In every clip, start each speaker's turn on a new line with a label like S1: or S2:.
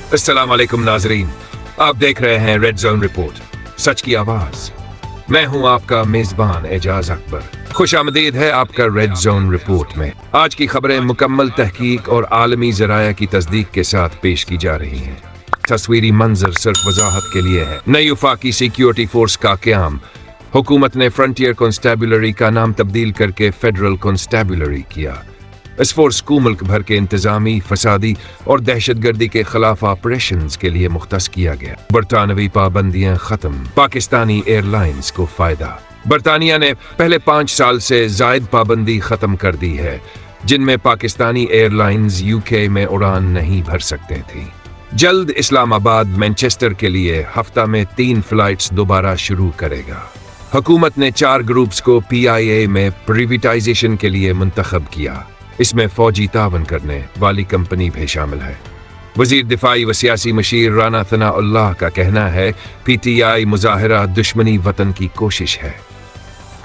S1: अस्सलाम वालेकुम नाजरीन, आप देख रहे हैं रेड जोन रिपोर्ट, सच की आवाज। मैं हूं आपका मेजबान एजाज अकबर। खुश आमदीद है आपका रेड जोन रिपोर्ट में। आज की खबरें मुकम्मल तहकीक और आलमी जराया की तस्दीक के साथ पेश की जा रही हैं। तस्वीरी मंजर सिर्फ वजाहत के लिए है। नई वफाकी सिक्योरिटी फोर्स का क़याम। हुकूमत ने फ्रंटियर कॉन्स्टेबुलरी का नाम तब्दील करके फेडरल कॉन्स्टेबुलरी किया। इस फोर्स को मुल्क भर के इंतजामी, फसादी और दहशतगर्दी के खिलाफ ऑपरेशंस के लिए मुख्तस किया गया। बरतानवी पाबंदियां खत्म, पाकिस्तानी एयरलाइंस को फायदा। बरतानिया ने पहले 5 साल से जायद पाबंदी खत्म कर दी है, जिनमें पाकिस्तानी एयरलाइंस यूके में उड़ान नहीं भर सकते थी। जल्द इस्लामाबाद मैनचेस्टर के लिए हफ्ता में 3 फ्लाइट्स दोबारा शुरू करेगा। हुकूमत ने 4 ग्रुप्स को PIA में प्रिविटाइजेशन के लिए मुंतखब किया। इसमें फौजी तावन करने वाली कंपनी भी शामिल है। वजीर दिफाई व सियासी मशीर राना सनाउल्लाह का कहना है PTI मुजाहिरा दुश्मनी वतन की कोशिश है,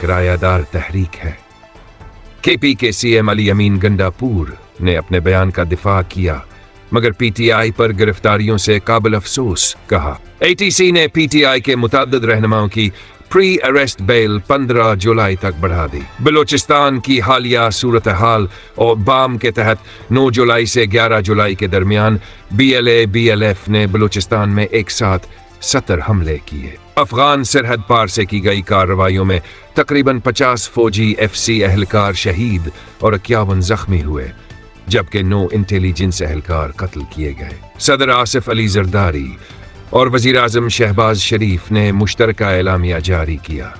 S1: किरायादार तहरीक है। KP के CM अली अमीन गंडापुर ने अपने बयान का दिफा किया, मगर PTI पर गिरफ्तारियों से काबिल अफसोस कहा। ATC ने PTI के मुतअद्दिद रहनुमाओं की प्री अरेस्ट बेल 15 जुलाई तक बढ़ा दी। बलोचिस्तान की हालिया सूरत हाल और बाम के तहत 9 जुलाई से 11 जुलाई के दरमियान BLF ने बलोचिस्तान में एक साथ 70 हमले किए। अफगान सरहद पार से की गई कार्रवाइयों में तकरीबन 50 फौजी FC एहलकार शहीद और 51 जख्मी हुए, जबकि 9 इंटेलिजेंस एहलकार कत्ल किए गए। सदर आसिफ अली जरदारी और वजीर आजम शहबाज शरीफ ने मुश्तरका एलामिया जारी किया।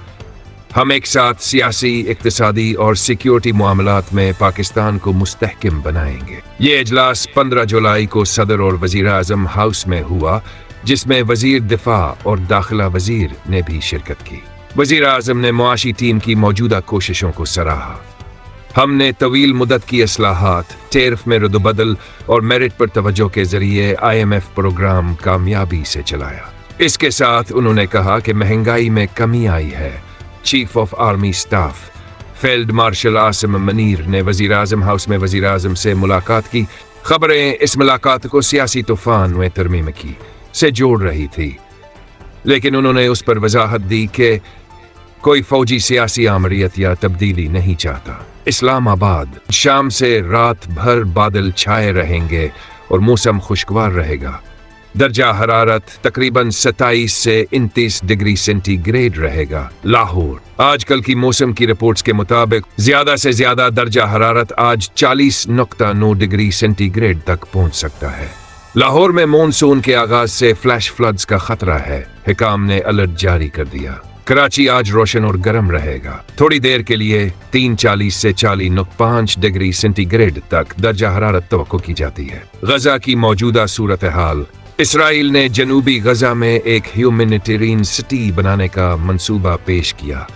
S1: हम एक साथ सियासी, इक्तिसादी और सिक्योरिटी मामलात में पाकिस्तान को मुस्तहकिम बनाएंगे। ये इजलास 15 जुलाई को सदर और वजीर आजम हाउस में हुआ, जिसमें वजीर दिफा और दाखिला वजीर ने भी शिरकत की। वजीर आजम ने मुआशी टीम की मौजूदा कोशिशों को सराहा। हमने तवील मुद्दत की इस्लाहात, टेरिफ में रद्दबदल और मेरिट पर तवज्जो के जरिए IMF प्रोग्राम कामयाबी से चलाया। इसके साथ उन्होंने कहा कि महंगाई में कमी आई है। Chief of army staff field marshal Asim Munir ने वजीर आजम हाउस में वजीर आजम से मुलाकात की। खबरें इस मुलाकात को सियासी तूफान में तरमीम की से जोड़ रही थी, लेकिन उन्होंने उस पर वजाहत दी कि कोई फौजी सियासी आमरीत या तब्दीली नहीं चाहता। इस्लामाबाद शाम से रात भर बादल छाए रहेंगे और मौसम खुशगवार रहेगा। दर्जा हरारत तकरीबन 27 से 29 डिग्री सेंटीग्रेड रहेगा। लाहौर आजकल की मौसम की रिपोर्ट्स के मुताबिक ज्यादा से ज्यादा दर्जा हरारत आज 40.9 डिग्री सेंटीग्रेड तक पहुंच सकता है। लाहौर में मॉनसून के आगाज से फ्लैश फ्लड्स का खतरा है। हिकाम ने अलर्ट जारी कर दिया। कराची आज रोशन और गर्म रहेगा। थोड़ी देर के लिए 43 से 40.5 डिग्री सेंटीग्रेड तक दर्जा हरारत तवक्को की जाती है। गजा की मौजूदा सूरत हाल। इसराइल ने जनूबी गजा में एक ह्यूमैनिटेरियन सिटी बनाने का मंसूबा पेश किया,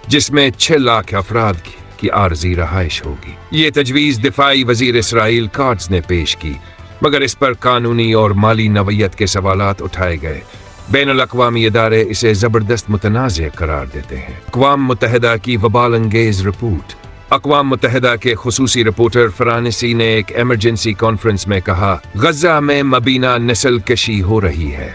S1: जिसमें 6 लाख अफराद की आर्जी रहाइश होगी। ये तजवीज़ दिफाई वजीर इसराइल काट्स ने पेश की, मगर इस पर कानूनी और माली नवैयत के सवालात उठाए गए। बैनुल अक़वामी इदारे इसे जबरदस्त मुतनाज़ करार देते हैं। अक़वाम मुत्तहिदा की वबाल अंगेज रिपोर्ट। अक़वाम मुत्तहिदा के खुसूसी रिपोर्टर फ़रानसी ने एक एमरजेंसी कॉन्फ्रेंस में कहा, गज़ा में मबीना नस्ल कशी हो रही है।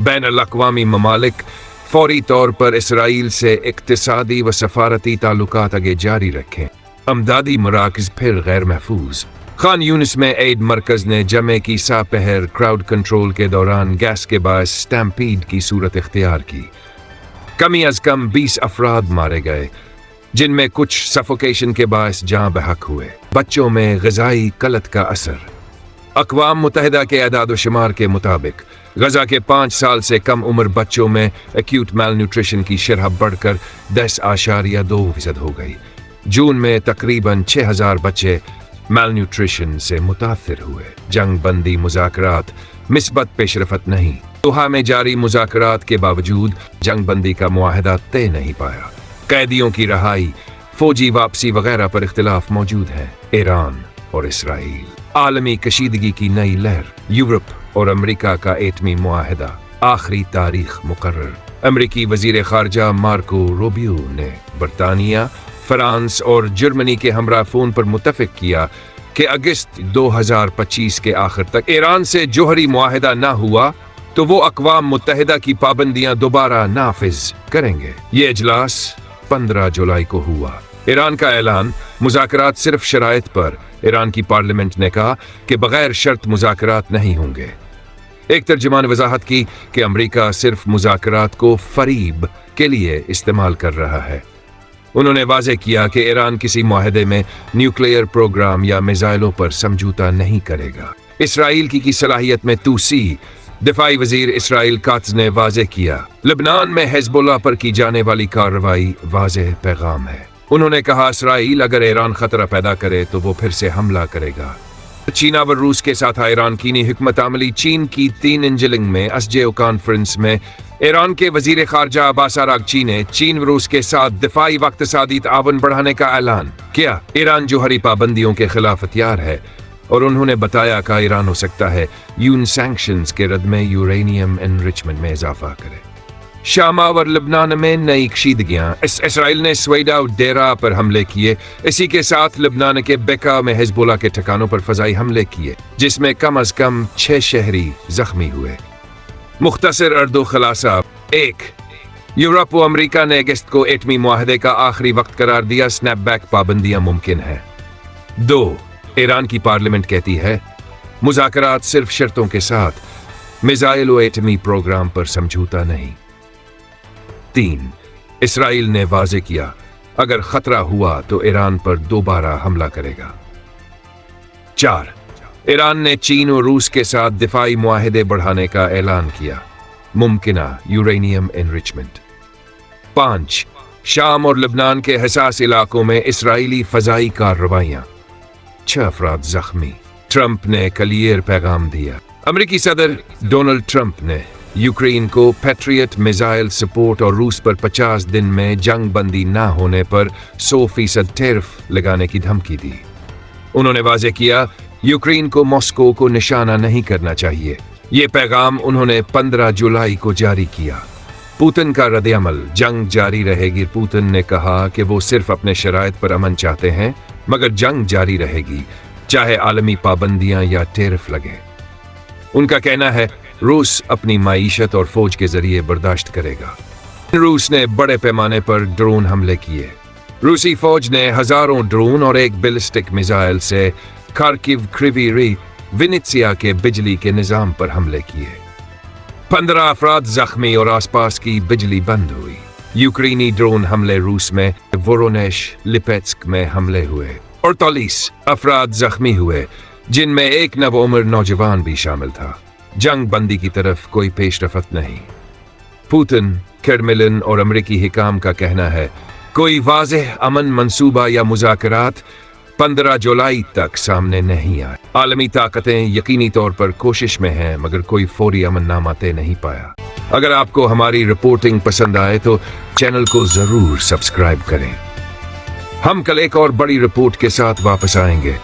S1: बैनुल अक़वामी ममालिक फौरी तौर पर इसराइल से इक़्तिसादी व सफारती ताल्लुकात आगे जारी रखें। अमदादी मराकज़ फिर गैर महफूज। खान यूनिस में एड मरकज ने जमे की सापहर क्राउड कंट्रोल के दौरान गैस के बायस स्टैम्पीड की सूरत इख्तियार की। कमी अज कम 20 अफराद मारे गए, जिनमें कुछ सफोकेशन के बायस जान बहक हुए। बच्चों में ग़िज़ाई कलत का असर। अक़वाम मुत्तहिदा के अदाद व शुमार के मुताबिक गजा के 5 साल से कम उम्र बच्चों में एक्यूट मैलन्यूट्रिशन की शरह बढ़कर 10.2% हो गई। जून में तकरीबन 6000 बच्चे मैलन्यूट्रिशन से मुतासिर हुए। जंग बंदी मुज़ाकरात मिस्बत पेशरफत नहीं। दोहा में जारी मुज़ाकरात के बावजूद जंग बंदी का मुआहदा तय नहीं पाया। कैदियों की रहाई, फौजी वापसी वगैरह पर इख्तिलाफ मौजूद है। ईरान और इसराइल। आलमी कशीदगी की नई लहर। यूरोप और अमेरिका का एटमी मुआहदा। आखिरी तारीख मुकर्रर। अमेरिकी वजीर खारजा मार्को रूबियो ने बरतानिया, फ्रांस और जर्मनी के हमरा फोन पर मुत्तफिक किया कि अगस्त 2025 के आखिर तक ईरान से जोहरी मुआहिदा ना हुआ तो वो अक़वाम मुत्तहिदा की पाबंदियां दोबारा नाफिज करेंगे। ये इजलास 15 जुलाई को हुआ। ईरान का ऐलान, मुज़ाकरात सिर्फ शराइत पर। ईरान की पार्लियामेंट ने कहा कि बगैर शर्त मुज़ाकरात नहीं होंगे। एक तर्जुमान ने वजाहत की कि अमेरिका सिर्फ मुज़ाकरात को फरीब के लिए इस्तेमाल कर रहा है। उन्होंने वाज़ेह किया कि ईरान किसी मुआहदे में न्यूक्लियर प्रोग्राम या मिसाइलों पर समझौता नहीं करेगा। इसराइल की सलाहियत में तूसी। दिफाई वजीर इसराइल कात्ज़ ने वाज़ेह किया, लेबनान में हिज़्बुल्लाह पर की जाने वाली कार्रवाई वाज़ेह पैगाम है। उन्होंने कहा, इसराइल अगर ईरान खतरा पैदा करे तो वो फिर से हमला करेगा। चीना व रूस के साथ ईरान की हिकमत अमली। चीन की तीनजिलिंग में एसजेओ कॉन्फ्रेंस में ईरान के वजीर खारजा अब्बास अरागची ने चीन व रूस के साथ दिफाई व इक़्तिसादी ताउन बढ़ाने का ऐलान किया। ईरान जोहरी पाबंदियों के खिलाफ हथियार है और उन्होंने बताया कि ईरान हो सकता है यून सैंक्शंस के रद्द में यूरेनियम एनरिचमेंट में इजाफा करे। शाम और लबनान में नई कशीदगियां। इसराइल ने स्वेदा डेरा पर हमले किए। इसी के साथ लबनान के बेका में हिज़्बुल्लाह के ठिकानों पर फ़ज़ाई हमले किए, जिसमें कम अज़ कम 6 शहरी जख्मी हुए। मुख्तसर अर्दो खुलासा। 1. यूरोप व अमरीका ने अगस्त को एटमी मुआहदे का आखिरी वक्त करार दिया। स्नैपबैक पाबंदियां मुमकिन है। 2. ईरान की पार्लियामेंट कहती है मुज़ाकरात सिर्फ शर्तों के साथ, मिसाइल व एटमी प्रोग्राम पर समझौता नहीं। 3. इसराइल ने वाज़ेह किया अगर खतरा हुआ तो ईरान पर दोबारा हमला करेगा। 4. ईरान ने चीन और रूस के साथ दिफाई मुआहिदे बढ़ाने का ऐलान किया। मुमकिना यूरेनियम एनरिचमेंट। 5. शाम और लबनान के हसास इलाकों में इसराइली फ़ज़ाई कार्रवाइयां। 6 अफराद जख्मी। ट्रंप ने क्लियर पैगाम दिया। अमेरिकी सदर डोनाल्ड ट्रंप ने यूक्रेन को पैट्रियट मिसाइल सपोर्ट और रूस पर 50 दिन में जंग बंदी न होने पर 100% टैरिफ लगाने की धमकी दी। उन्होंने वाज़ेह किया यूक्रेन को मॉस्को को निशाना नहीं करना चाहिए। ये पैगाम उन्होंने 15 जुलाई को जारी किया। पुतिन का रद्द-ए-अमल, जंग जारी रहेगी। पुतिन ने कहा कि वो सिर्फ अपने शराइत पर अमन चाहते हैं, मगर जंग जारी रहेगी चाहे आलमी पाबंदियां या टैरिफ लगे। उनका कहना है रूस अपनी माईशत और फौज के जरिए बर्दाश्त करेगा। रूस ने बड़े पैमाने पर ड्रोन हमले किए। रूसी फौज ने हजारों ड्रोन और एक बैलिस्टिक मिसाइल से खार्किव, क्रिवी रीह, विनित्सिया के बिजली के निजाम पर हमले किए। 15 अफराद जख्मी और आसपास की बिजली बंद हुई। यूक्रेनी ड्रोन हमले रूस में वोरोनेश, लिपेट्स्क में हमले हुए। 48 अफराद जख्मी हुए, जिनमें एक नवउम्र नौजवान भी शामिल था। जंग बंदी की तरफ कोई पेशरफत नहीं। पुतिन, क्रेमलिन और अमेरिकी हिकाम का कहना है कोई वाज़ेह अमन मंसूबा या मुज़ाकरात 15 जुलाई तक सामने नहीं आए। आलमी ताकतें यकीनी तौर पर कोशिश में हैं, मगर कोई फौरी अमननामा तय नहीं पाया। अगर आपको हमारी रिपोर्टिंग पसंद आए तो चैनल को जरूर सब्सक्राइब करें। हम कल एक और बड़ी रिपोर्ट के साथ वापस आएंगे।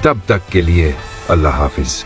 S1: तब तक के लिए अल्लाह हाफिज।